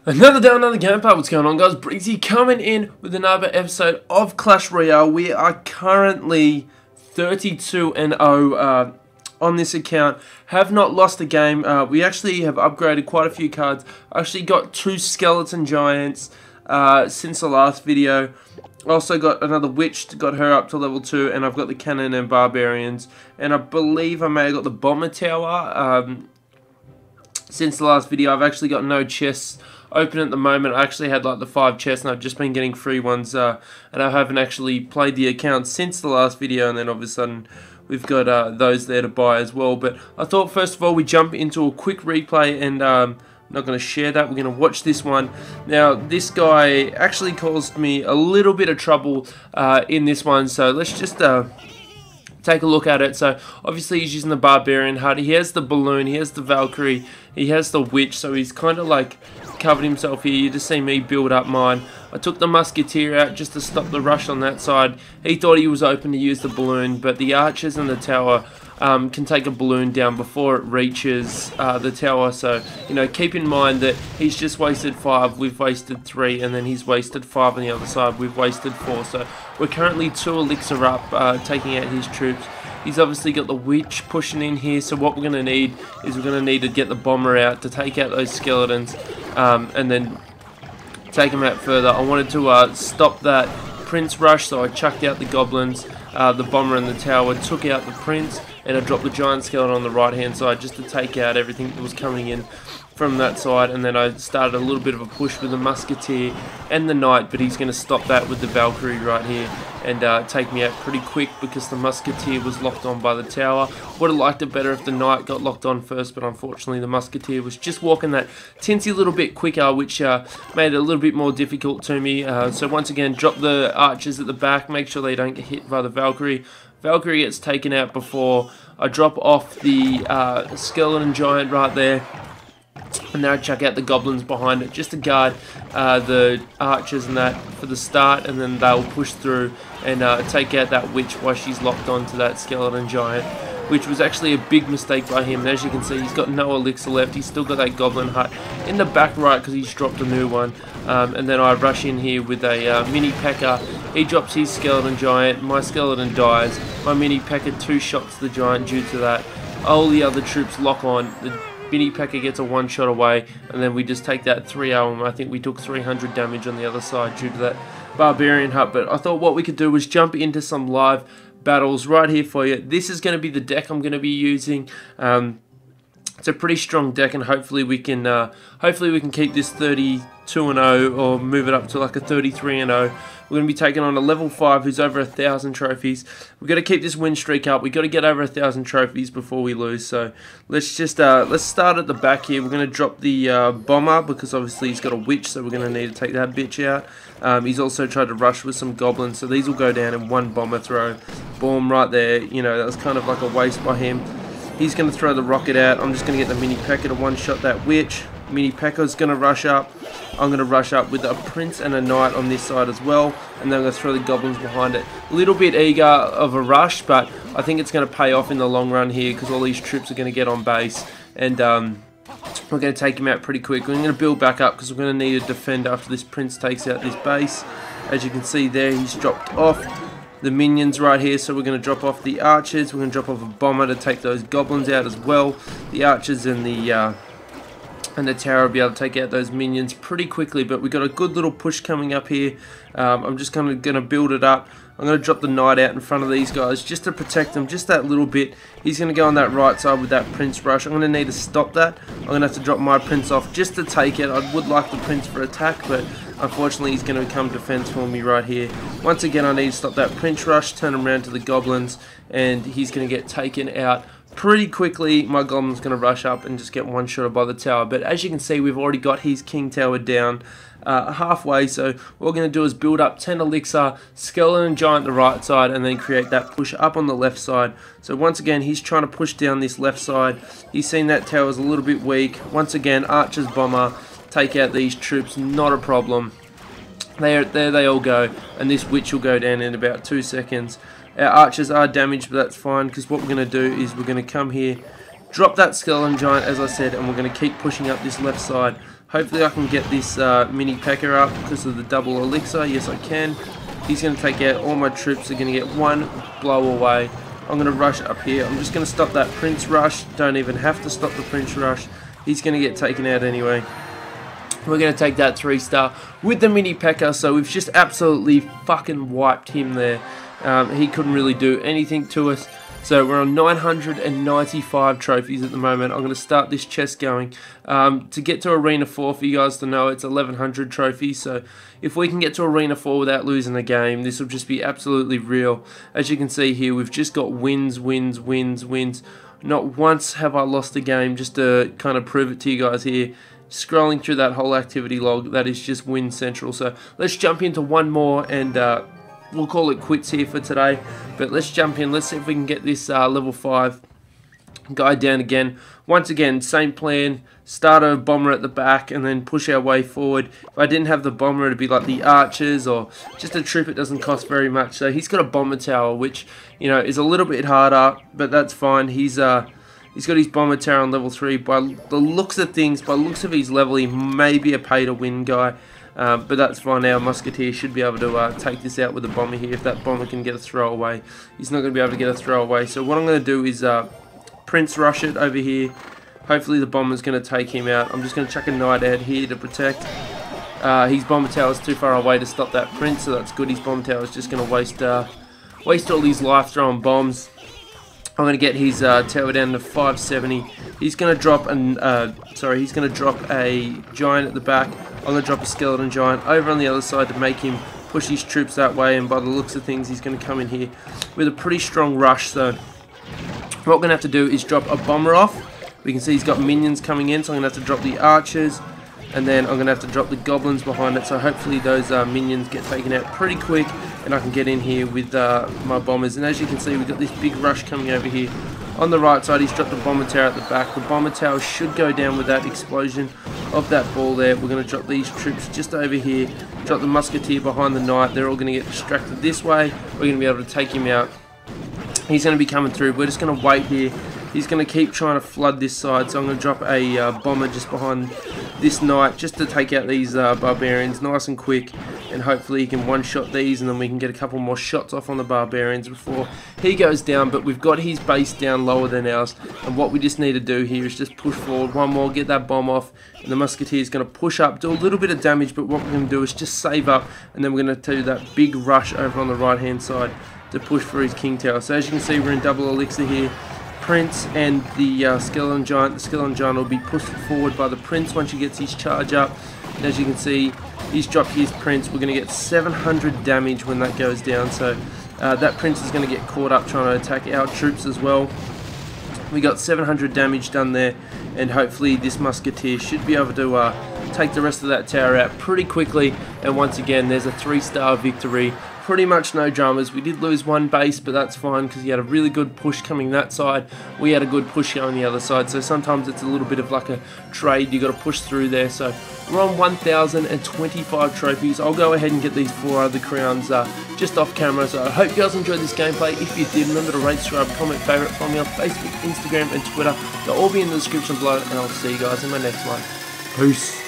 Another day, another gameplay. What's going on, guys? Breezy coming in with another episode of Clash Royale. We are currently 32-0 on this account. Have not lost a game. We actually have upgraded quite a few cards. I actually got 2 skeleton giants since the last video. Also got another witch, got her up to level 2, and I've got the cannon and barbarians. And I believe I may have got the bomber tower. Since the last video, I've actually got no chests open at the moment. I actually had like the 5 chests, and I've just been getting free ones, and I haven't actually played the account since the last video, and then all of a sudden we've got those there to buy as well. But I thought first of all we jump into a quick replay, and I'm not going to share that. We're going to watch this one. Now, this guy actually caused me a little bit of trouble in this one, so let's just take a look at it. So obviously he's using the barbarian hut. He has the balloon, he has the Valkyrie, he has the witch, so he's kind of like covered himself here. You just see me build up mine. I took the musketeer out just to stop the rush on that side. He thought he was open to use the balloon, but the archers and the tower can take a balloon down before it reaches the tower. So, you know, keep in mind that he's just wasted 5, we've wasted 3, and then he's wasted 5 on the other side, we've wasted 4. So we're currently 2 elixir up, taking out his troops. He's obviously got the witch pushing in here, so what we're going to need is we're going to need to get the bomber out to take out those skeletons, and then take them out further. I wanted to stop that prince rush, so I chucked out the goblins, the bomber and the tower, took out the prince, and I dropped the giant skeleton on the right hand side just to take out everything that was coming in from that side. And then I started a little bit of a push with the musketeer and the knight, but he's going to stop that with the Valkyrie right here and take me out pretty quick because the musketeer was locked on by the tower. Would have liked it better if the knight got locked on first, but unfortunately the musketeer was just walking that tinsy little bit quicker, which made it a little bit more difficult to me. So once again, drop the archers at the back, make sure they don't get hit by the Valkyrie. Valkyrie gets taken out before I drop off the skeleton giant right there. And now chuck out the goblins behind it just to guard the archers and that for the start, and then they'll push through and take out that witch while she's locked onto that skeleton giant, which was actually a big mistake by him. And as you can see, he's got no elixir left. He's still got that goblin hut in the back right because he's dropped a new one. And then I rush in here with a mini P.E.K.K.A. He drops his skeleton giant. My skeleton dies. My mini P.E.K.K.A. 2-shots the giant due to that. All the other troops lock on. The mini P.E.K.K.A. gets a 1-shot away, and then we just take that 3-0, and I think we took 300 damage on the other side due to that barbarian hut. But I thought what we could do was jump into some live battles right here for you. This is going to be the deck I'm going to be using. It's a pretty strong deck, and hopefully we can keep this 32-0 or move it up to like a 33-0. We're going to be taking on a level 5 who's over 1,000 trophies. We've got to keep this win streak up. We've got to get over 1,000 trophies before we lose. So let's just let's start at the back here. We're going to drop the bomber because obviously he's got a witch, so we're going to need to take that bitch out. He's also tried to rush with some goblins, so these will go down in 1 bomber throw. Boom, right there. You know, that was kind of like a waste by him. He's going to throw the rocket out. I'm just going to get the mini P.E.K.K.A. to 1-shot that witch. Mini P.E.K.K.A.'s going to rush up. I'm going to rush up with a prince and a knight on this side as well, and then I'm going to throw the goblins behind it. A little bit eager of a rush, but I think it's going to pay off in the long run here because all these troops are going to get on base, and we're going to take him out pretty quick. We're going to build back up because we're going to need a defend after this prince takes out this base. As you can see there, he's dropped off the minions right here, so we're going to drop off the archers. We're going to drop off a bomber to take those goblins out as well. The archers and the tower will be able to take out those minions pretty quickly, but we've got a good little push coming up here. I'm just going to build it up. I'm going to drop the knight out in front of these guys just to protect them just that little bit. He's going to go on that right side with that prince rush. I'm going to need to stop that. I'm going to have to drop my prince off just to take it. I would like the prince for attack, but unfortunately he's going to become defense for me right here. Once again, I need to stop that prince rush, turn him around to the goblins, and he's going to get taken out pretty quickly. My goblin's going to rush up and just get 1-shot by the tower. But as you can see, we've already got his king tower down halfway. So what we're going to do is build up 10 elixir, skeleton giant the right side, and then create that push up on the left side. So once again, he's trying to push down this left side. He's seen that tower's a little bit weak. Once again, archers, bomber, take out these troops, not a problem. There they all go, and this witch will go down in about 2 seconds. Our archers are damaged, but that's fine because what we're going to do is we're going to come here, drop that skeleton giant as I said, and we're going to keep pushing up this left side. Hopefully I can get this mini P.E.K.K.A up because of the double elixir. Yes, I can. He's going to take out all my troops. They're going to get one blow away. I'm going to rush up here. I'm just going to stop that Prince rush. Don't even have to stop the Prince rush. He's going to get taken out anyway. We're going to take that 3-star with the mini P.E.K.K.A. So we've just absolutely fucking wiped him there. He couldn't really do anything to us. So we're on 995 trophies at the moment. I'm going to start this chest going. To get to Arena 4, for you guys to know, it's 1100 trophies. So if we can get to Arena 4 without losing a game, this will just be absolutely real. As you can see here, we've just got wins, wins, wins, wins. Not once have I lost a game, just to kind of prove it to you guys here. Scrolling through that whole activity log, that is just win central. So let's jump into one more and we'll call it quits here for today. But let's jump in. Let's see if we can get this level 5 guy down again. Once again, same plan. Start a bomber at the back and then push our way forward. If I didn't have the bomber, it'd be like the archers or just a troop. It doesn't cost very much. So he's got a bomber tower, which, you know, is a little bit harder, but that's fine. He's got his bomber tower on level 3. By the looks of things, by the looks of his level, he may be a pay-to-win guy. But that's fine. Our musketeer should be able to take this out with a bomber here. If that bomber can get a throwaway, he's not going to be able to get a throwaway. So what I'm going to do is Prince rush it over here. Hopefully the bomber's going to take him out. I'm just going to chuck a knight out here to protect. His bomber tower is too far away to stop that Prince, so that's good. His bomber tower is just going to waste all his life throwing bombs. I'm going to get his tower down to 570. He's going to drop he's going to drop a giant at the back. I'm going to drop a skeleton giant over on the other side to make him push his troops that way, and by the looks of things, he's going to come in here with a pretty strong rush. So what we're going to have to do is drop a bomber off. We can see he's got minions coming in, so I'm going to have to drop the archers, and then I'm going to have to drop the goblins behind it. So hopefully those minions get taken out pretty quick, and I can get in here with my bombers. And as you can see, we've got this big rush coming over here. On the right side, he's dropped a bomber tower at the back. The bomber tower should go down with that explosion of that ball there. We're going to drop these troops just over here. Drop the musketeer behind the knight. They're all going to get distracted this way. We're going to be able to take him out. He's going to be coming through. We're just going to wait here. He's going to keep trying to flood this side, so I'm going to drop a bomber just behind this knight just to take out these barbarians nice and quick, and hopefully he can one-shot these, and then we can get a couple more shots off on the barbarians before he goes down. But we've got his base down lower than ours, and what we just need to do here is just push forward one more, get that bomb off, and the musketeer is going to push up, do a little bit of damage, but what we're going to do is just save up, and then we're going to do that big rush over on the right-hand side to push for his king tower. So as you can see, we're in double elixir here. Prince and the skeleton giant. The skeleton giant will be pushed forward by the Prince once he gets his charge up. And as you can see, he's dropped his Prince. We're going to get 700 damage when that goes down. So that Prince is going to get caught up trying to attack our troops as well. We got 700 damage done there, and hopefully this musketeer should be able to take the rest of that tower out pretty quickly. And once again, there's a 3-star victory. Pretty much no dramas. We did lose one base, but that's fine because he had a really good push coming that side. We had a good push going the other side, so sometimes it's a little bit of like a trade. You got to push through there. So we're on 1,025 trophies. I'll go ahead and get these 4 other crowns just off camera. So I hope you guys enjoyed this gameplay. If you did, remember to rate, subscribe, comment, favorite, follow me on Facebook, Instagram, and Twitter. They'll all be in the description below, and I'll see you guys in my next one. Peace.